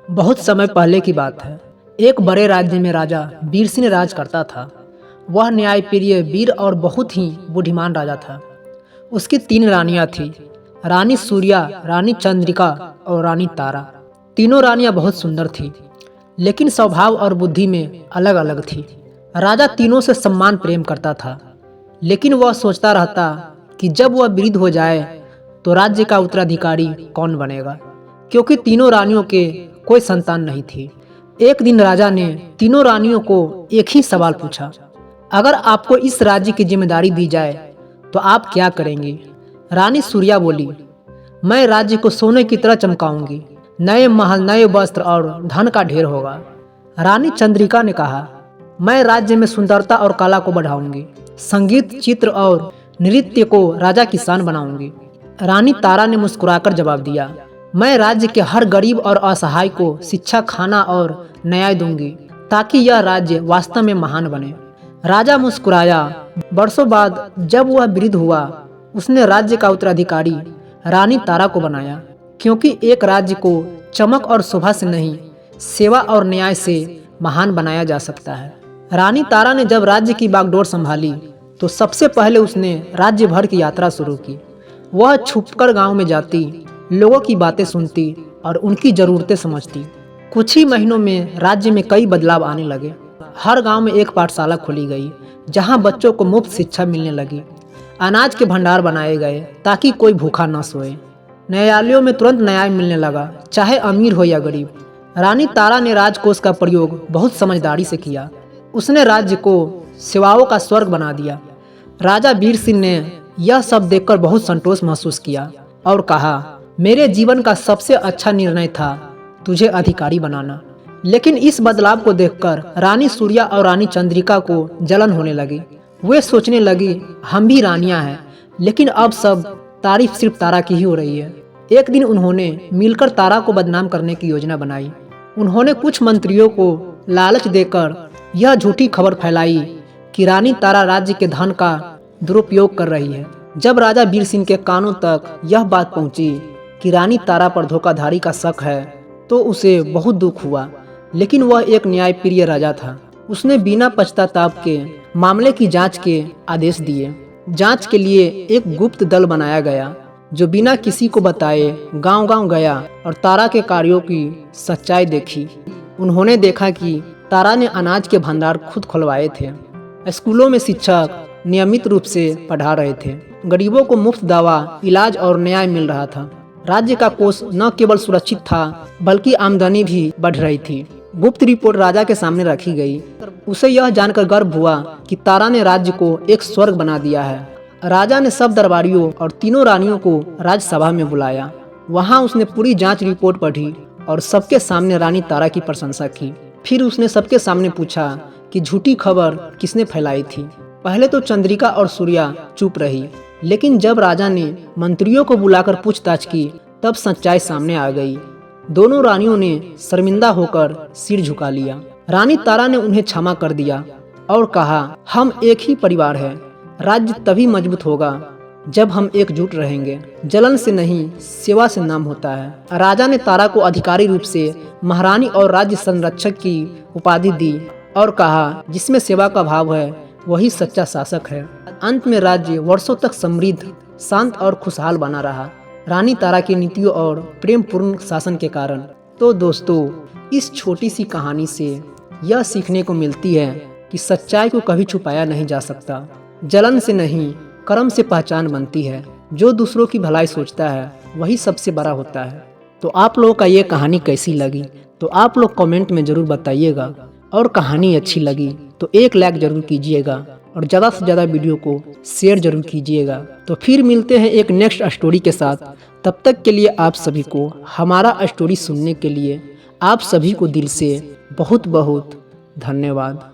बहुत समय पहले की बात है। एक बड़े राज्य में राजा वीरसिंह राज करता था। वह न्यायप्रिय, वीर और बहुत ही बुद्धिमान राजा था। उसकी 3 रानियां थीं, रानी सूर्या, रानी चंद्रिका और रानी तारा। तीनों रानियां बहुत सुंदर थीं, लेकिन स्वभाव और बुद्धि में अलग अलग थी। राजा तीनों से सम्मान प्रेम करता था, लेकिन वह सोचता रहता कि जब वह वृद्ध हो जाए तो राज्य का उत्तराधिकारी कौन बनेगा, क्योंकि तीनों रानियों के कोई संतान नहीं थी। एक दिन राजा ने तीनों रानियों को एक ही सवाल पूछा, अगर आपको इस राज्य की जिम्मेदारी दी जाए तो आप क्या करेंगी? रानी सूर्या बोली, मैं राज्य को सोने की तरह चमकाऊंगी, नए महल, नए वस्त्र और धन का ढेर होगा। रानी चंद्रिका ने कहा, मैं राज्य में सुंदरता और कला को बढ़ाऊंगी, संगीत, चित्र और नृत्य को राजा की शान बनाऊंगी। रानी तारा ने मुस्कुराकर जवाब दिया, मैं राज्य के हर गरीब और असहाय को शिक्षा, खाना और न्याय दूंगी, ताकि यह राज्य वास्तव में महान बने। राजा मुस्कुराया। वर्षों बाद जब वह वृद्ध हुआ, उसने राज्य का उत्तराधिकारी रानी तारा को बनाया, क्योंकि एक राज्य को चमक और शोभा से नहीं, सेवा और न्याय से महान बनाया जा सकता है। रानी तारा ने जब राज्य की बागडोर संभाली तो सबसे पहले उसने राज्य भर की यात्रा शुरू की। वह छुपकर गांव में जाती, लोगों की बातें सुनती और उनकी ज़रूरतें समझती। कुछ ही महीनों में राज्य में कई बदलाव आने लगे। हर गांव में एक पाठशाला खोली गई, जहां बच्चों को मुफ्त शिक्षा मिलने लगी। अनाज के भंडार बनाए गए ताकि कोई भूखा न सोए। न्यायालयों में तुरंत न्याय मिलने लगा, चाहे अमीर हो या गरीब। रानी तारा ने राजकोष का प्रयोग बहुत समझदारी से किया। उसने राज्य को सेवाओं का स्वर्ग बना दिया। राजा वीर सिंह ने यह सब देखकर बहुत संतोष महसूस किया और कहा, मेरे जीवन का सबसे अच्छा निर्णय था तुझे अधिकारी बनाना। लेकिन इस बदलाव को देखकर रानी सूर्या और रानी चंद्रिका को जलन होने लगी। वे सोचने लगी, हम भी रानियां हैं, लेकिन अब सब तारीफ सिर्फ तारा की ही हो रही है। एक दिन उन्होंने मिलकर तारा को बदनाम करने की योजना बनाई। उन्होंने कुछ मंत्रियों को लालच देकर यह झूठी खबर फैलाई कि रानी तारा राज्य के धन का दुरुपयोग कर रही है। जब राजा वीर सिंह के कानों तक यह बात पहुंची कि रानी तारा पर धोखाधड़ी का शक है, तो उसे बहुत दुख हुआ। लेकिन वह एक न्यायप्रिय राजा था। उसने बिना पश्चाताप के मामले की जांच के आदेश दिए। जांच के लिए एक गुप्त दल बनाया गया, जो बिना किसी को बताए गांव-गांव गया और तारा के कार्यों की सच्चाई देखी। उन्होंने देखा कि तारा ने अनाज के भंडार खुद खुलवाए थे, स्कूलों में शिक्षक नियमित रूप से पढ़ा रहे थे, गरीबों को मुफ्त दवा, इलाज और न्याय मिल रहा था। राज्य का कोष न केवल सुरक्षित था, बल्कि आमदनी भी बढ़ रही थी। गुप्त रिपोर्ट राजा के सामने रखी गई। उसे यह जानकर गर्व हुआ कि तारा ने राज्य को एक स्वर्ग बना दिया है। राजा ने सब दरबारियों और तीनों रानियों को राजसभा में बुलाया। वहां उसने पूरी जांच रिपोर्ट पढ़ी और सबके सामने रानी तारा की प्रशंसा की। फिर उसने सबके सामने पूछा कि झूठी खबर किसने फैलाई थी। पहले तो चंद्रिका और सूर्या चुप रही, लेकिन जब राजा ने मंत्रियों को बुलाकर पूछताछ की, तब सच्चाई सामने आ गई। दोनों रानियों ने शर्मिंदा होकर सिर झुका लिया। रानी तारा ने उन्हें क्षमा कर दिया और कहा, हम एक ही परिवार हैं। राज्य तभी मजबूत होगा जब हम एकजुट रहेंगे। जलन से नहीं, सेवा से नाम होता है। राजा ने तारा को अधिकारी रूप से महारानी और राज्य संरक्षक की उपाधि दी और कहा, जिसमें सेवा का भाव है वही सच्चा शासक है। अंत में राज्य वर्षों तक समृद्ध, शांत और खुशहाल बना रहा, रानी तारा की नीतियों और प्रेमपूर्ण शासन के कारण। तो दोस्तों, इस छोटी सी कहानी से यह सीखने को मिलती है कि सच्चाई को कभी छुपाया नहीं जा सकता। जलन से नहीं, कर्म से पहचान बनती है। जो दूसरों की भलाई सोचता है वही सबसे बड़ा होता है। तो आप लोगों का ये कहानी कैसी लगी, तो आप लोग कमेंट में ज़रूर बताइएगा। और कहानी अच्छी लगी तो एक लाइक ज़रूर कीजिएगा और ज़्यादा से ज़्यादा वीडियो को शेयर ज़रूर कीजिएगा। तो फिर मिलते हैं एक नेक्स्ट स्टोरी के साथ। तब तक के लिए आप सभी को, हमारा स्टोरी सुनने के लिए आप सभी को दिल से बहुत बहुत धन्यवाद।